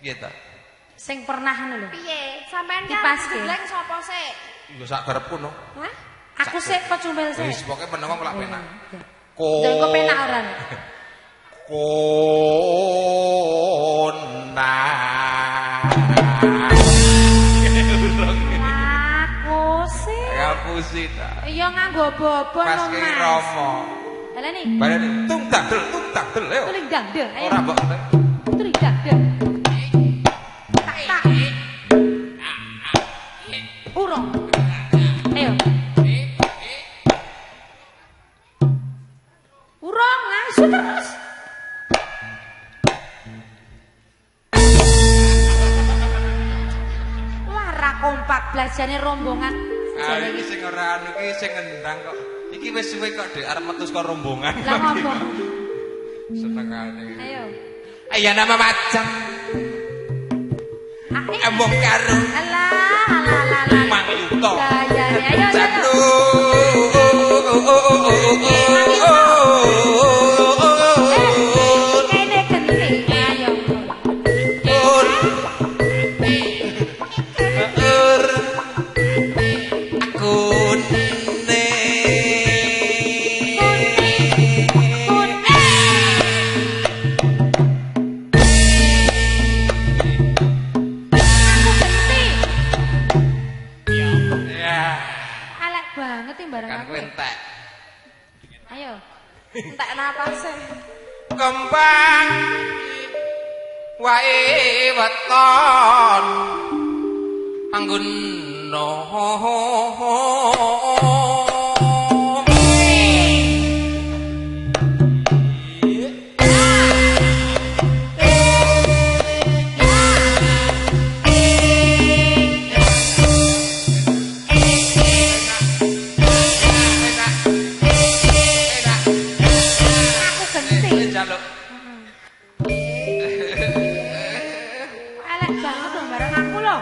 Piye ta? Sing pernah ngono lho. Piye? Sampean kan Dipaske. jeblek sapa sik? Ya sak garepku no. Hah? Aku sik kok cumbel sik. Wis pokoke meneng kok lak penak. Dan kok penak ora? Kona. Aku sih. Ngapusi ta. Iya nganggo bobo lho, Pas Mas. ki Rama. Baleni. Baleni tung dangdel ayo. Tuling dangdel. Ayo. Ora mbok. Tuling dangdel. Tak tak. Urung. Ayo. Urung, ayo terus. Wah, ra kompak belajane rombongan. Ah iki sing ora anu iki sing ngendang kok. Iki wis suwe kok Dik arep metu saka rombongan. Lah ngopo? Senengane. Ayo. Ayo nama macam. Embong karo. Alah. Mang Yuto. Ya, ayo. Jatuh. Kene genti. Ayo. Alek banget iki barang Kan aku. kowe entek. Ayo. Entek napase. Kembang wae weton anggunno Aku genti. jaluk Alek banget dong barang aku loh.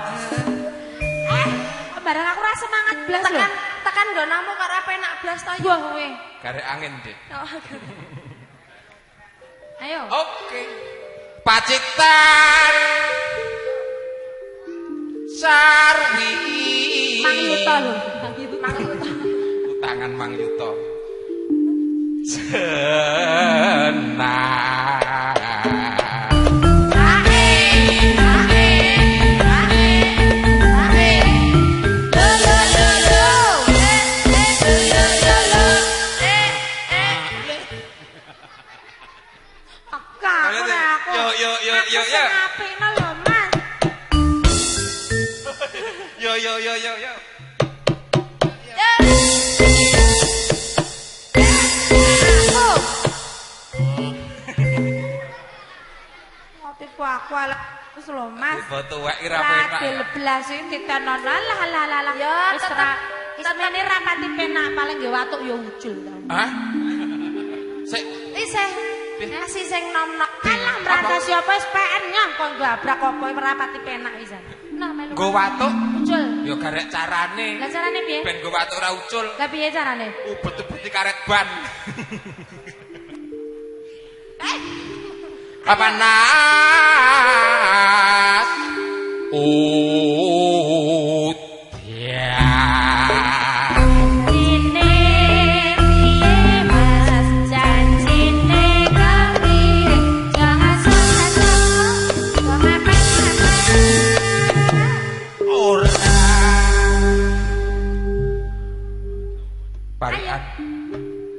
Barang aku rasa semangat blas loh. Tekan nggonamu karo penak blas to. Wah kowe. garek angin Dik. Ayo. Oke. Pacitan Sarwi. Mang Yuto lho. Mang Yuto. Tangan Mang Yuto. Senang. Yo. Apikno lho, Mas. Yo. Motifku aku alek wis lho, Mas. Ibu tuwek ira penak. Radil blas iki ditenono lah. Ya, Wis tetep- ra ismene rapati penak paling nggih watuk ya ujul ta. Hah? Sik, Isih ngasih sing nom-nom. Alah merasa siapa wis PN nyong kok gabrak apa merapati penak pisan. Nah, melu. nggo watuk Ujul. yo garek carane. Lah carane piye? Ben nggo watuk ora ucul. Lah piye carane? Ubet-ubeti karet ban. Apa nas? Dine piye Mas janjine kepiye? Jangan salah Ora.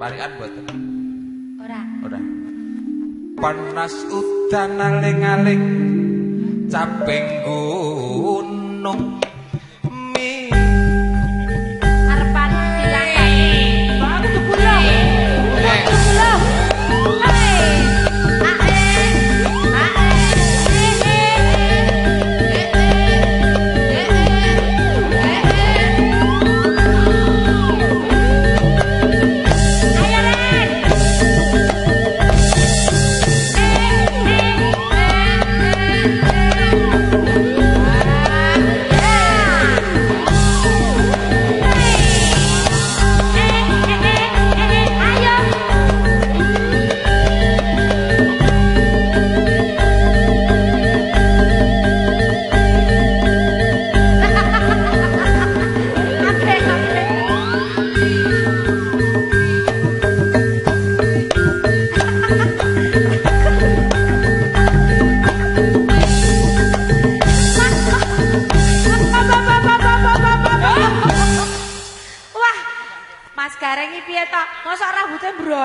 Parian mboten. Ora. Panas udan aling-aling caping gunung mi Arepan dilangkat. Bawa kudu gulung. Kudu gulung.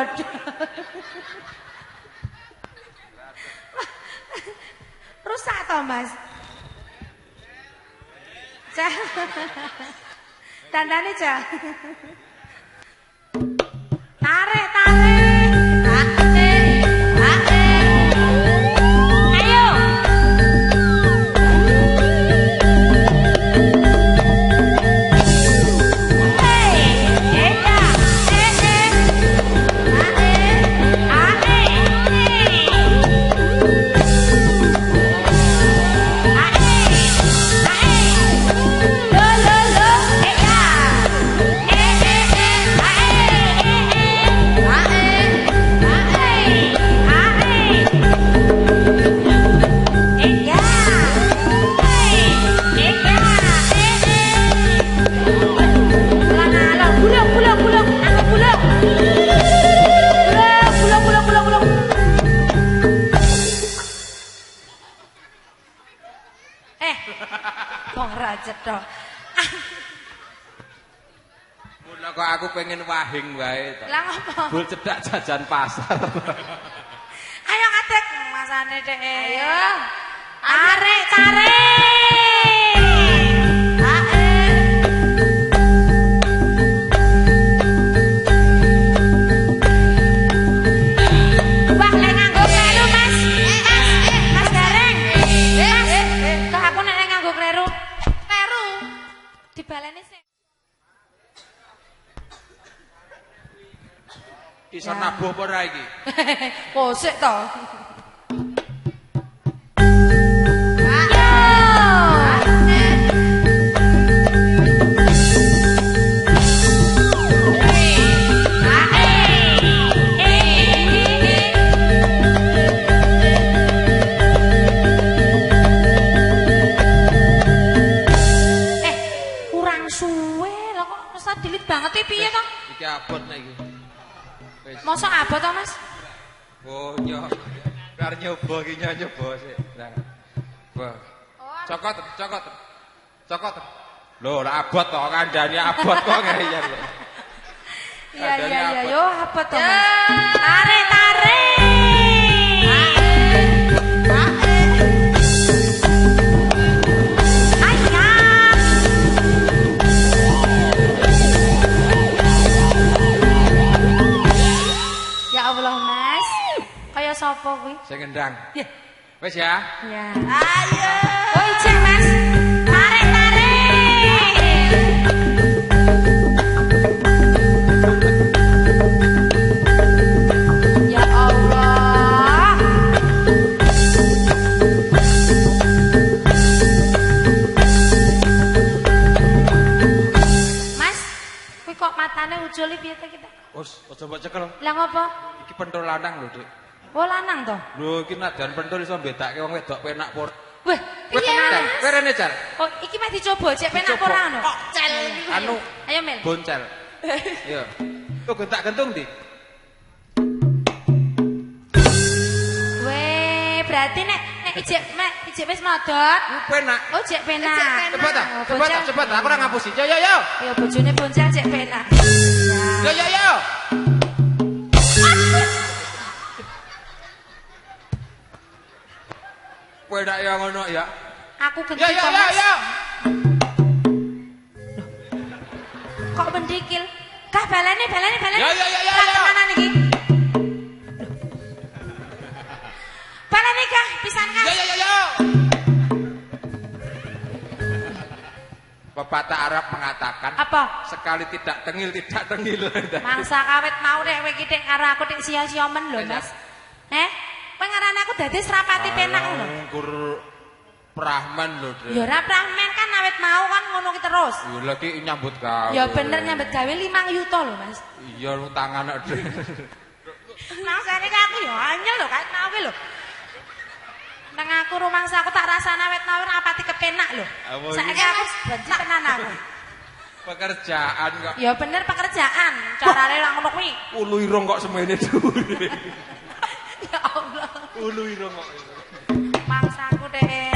Waduh. Rusak toh, Mas? Cah. Dandane, Cah. Tarik, tarik. Ayo. Cetok. Mula kok aku pengen wahing wae to. Lah ngopo? Bul cedak jajan pasar. Ayo katek masane Dek. Ayo. Tarik, tarik. Wah, lek nganggo kleru, Mas. Mas Gareng. Mas. Kok aku nek nganggo kleru? Dibaleni sih. Iso nabuh apa ora iki? Kosek to. Banget piye to? Iki abot nek iki. Wis. Mosok abot to, Mas? Oh, iya. Biar nyoba iki nyoba sik. Nah. Wah. Cokot, cokot. Cokot. Lho, lah abot to kandhane abot kok ngeyel. Iya, yo abot to, Mas. Tarik, tarik. Sopo kuwi? Sing ngendang. Wis ya? Ya. Ayo. Oh, ijek, Mas. Tarik, tarik. Ya Allah. Mas, kuwi kok matane ujule piye ta kita? Wes, aja mbok cekel. Lah ngopo? Iki pentul lanang lho, Dik. Oh lanang to? Lho iki nadan pentul iso mbedake wong wedok penak pur. Wah, piye Mas? Kowe rene, Cal. Oh, iki meh dicoba cek penak ora ngono. Kok cel iki. Anu, ayo Mel. Boncel. Iya. Kok gentak-gentung, Dik? Weh, berarti nek ijek wis modot. Penak. Oh, cek penak. Cepet ta? Cepet, aku ora ngapusi. Yo yo yo. Ayo bojone boncel cek penak. Yo yo yo. Penak ya ngono ya. Aku genti Yo yo yo yo. Kok mendikil? Kah balane. Yo yo yo yo. Tenanan iki. Balane kah pisan kah? Yo yo yo yo. Pepatah Arab mengatakan Apa? sekali tidak tengil tidak tengil. Mangsa kawit mau dek kowe iki dek karo aku dek sia-sia men lho, Mas. Kowe ngarane aku dadi serapati penak lho. Ngkur Prahman lho, Dek. Ya ora pramen kan awet mau kan ngono ki terus. Ya lagi nyambut gawe. Ya bener nyambut gawe 5 yuta lho, Mas. Iya utangan nek, Dek. Mangsane ki aku ya anyel lho kawit mau ki lho. Nang aku rumangsa aku tak rasane awet mau ora pati kepenak lho. Saiki aku benci tenan aku. Pekerjaan kok. Ya bener pekerjaan, carane ra ngono kuwi. Ulu irung kok semene dhuwur. Ya Allah. Ulu irung kok. Mangsaku deh.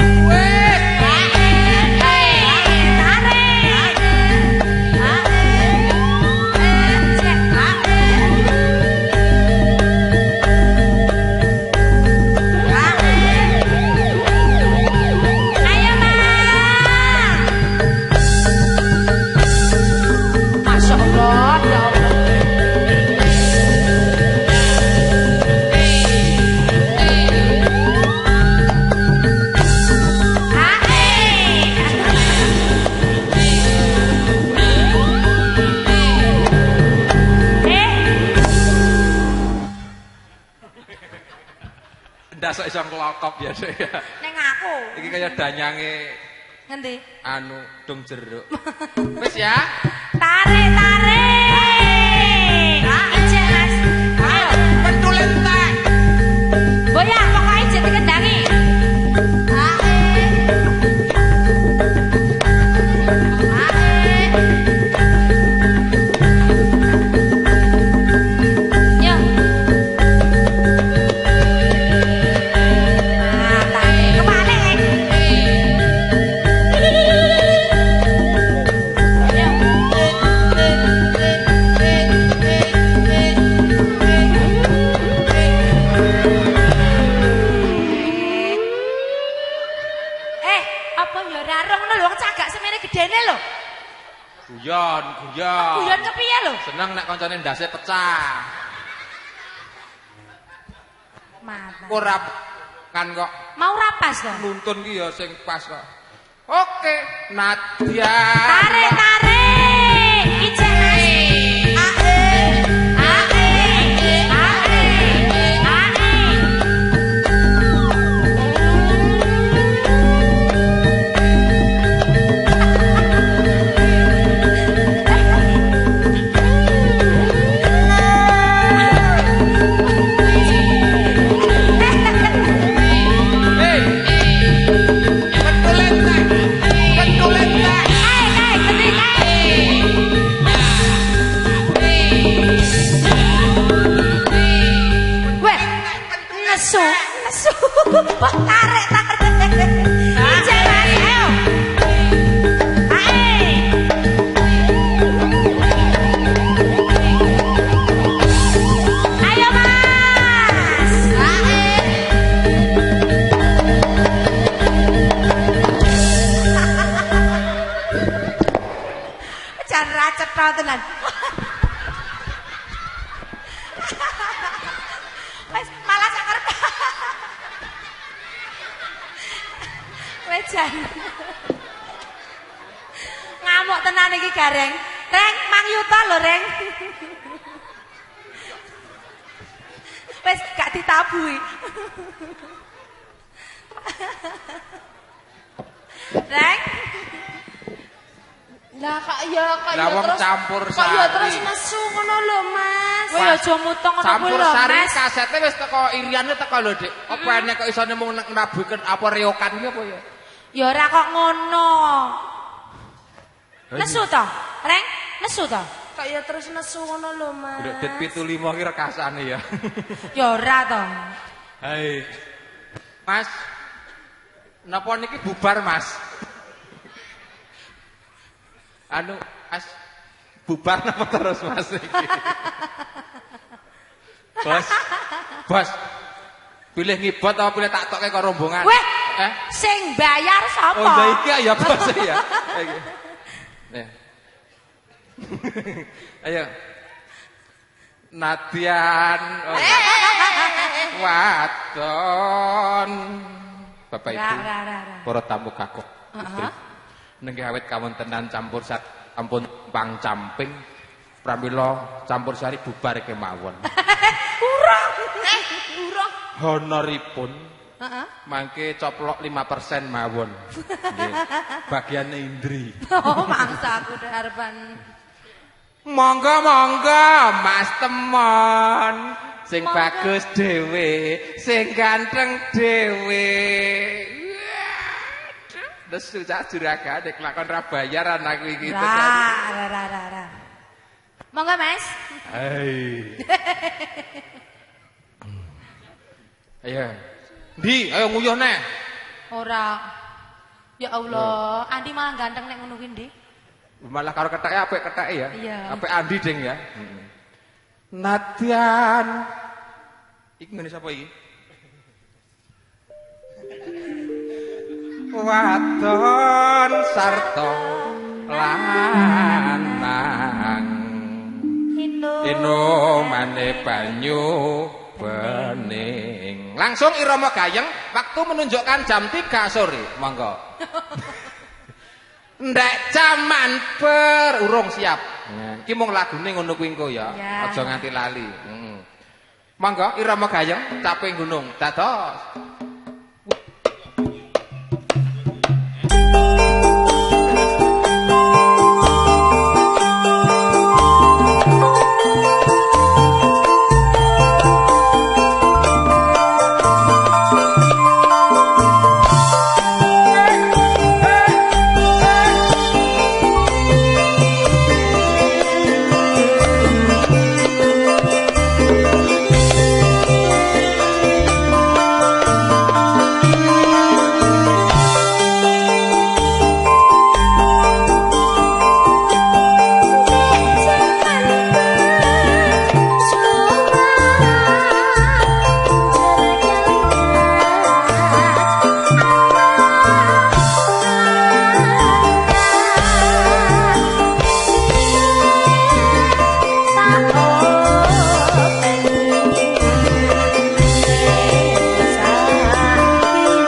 sekop ya Dek ya. Ning aku. Iki kaya danyange Ngendi? anu dong jeruk. Wis ya. Tarik. Ijek Mas. Ayo, Pentul entek. goyang pokoke ijek dikendangi. Yo. Nah, tarik kebalik. Apa ya rarung lho wong cagak semene gedene lho. Guyon. Guyon kepiye lho? Seneng nek koncone ndase pecah. Mata. Ora kan kok Mau rapas to? nuntun ki ya sing pas kok. Oke, Nadia. Tarik. Ijek Mas. Ae. Hei. Pentul entek. Kae gede kae. Weh, nesu. Tarik. Ijek Mas, ayo. Ae. Ayo Mas. Jan racet to tenan. Wes malah sakar. Wes jan. Ngamuk tenan iki Gareng. Reng, Mang Yuto lho, Reng. Wes gak ditabui. Reng, Lah kok ya Lah wong campur Kok ya sari. terus nesu ngono lho, Mas. kowe aja mutong ngono kuwi Campur lho, sari Mas. kasete wis teko iriane teko lho, Dik. Apa enek kok isone mung ngrabuken apa reokan iki apa ya? Ya ora kok ngono. Nesu to? Reng, nesu to? Kok ya terus nesu ngono lho, Mas. Udah dit 75 ki rekasane ya. Ya ora to. Hai. Mas. Napa niki bubar, Mas? Anu, Mas bubar napa terus Mas iki? Bos. Pilih ngibot apa pilih tak tokke karo rombongan? Weh, sing bayar sapa? Oh, iya iki ya bos ya. Iki. Nih. Ayo. Nadian. Oh, Waton. Bapak Ibu. Para tamu kakok. Nengge awet kawontenan campur sari ampun pang camping. Pramila campur sari bubar kemawon. Urung. Urung. Honoripun mangke coplok 5% mawon. Nggih. Bagiane Indri. Oh, mangsa aku harapan. Monggo Mas Temon. Sing bagus dhewe, sing ganteng dhewe. Nesu cak juragane kelakon ra bayar anak iki terus. Ra. Monggo Mas. Hai. Ayo. Ndi, ayo nguyuh neh. Ora. Ya Allah, Andi malah ganteng nek ngono kuwi, Ndi. Malah karo ketake apik ketake ya. Iya. Apik Andi ding ya. Nadian. Iki ngene sapa iki? Waton sarta lanang. Ino mane banyu bening. Langsung irama gayeng waktu menunjukkan jam 3 sore. Monggo. Ndek jaman urung siap. Iki mung lagune ngono kuwi engko ya. Aja nganti lali. Monggo irama gayeng caping gunung. Dados.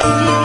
diri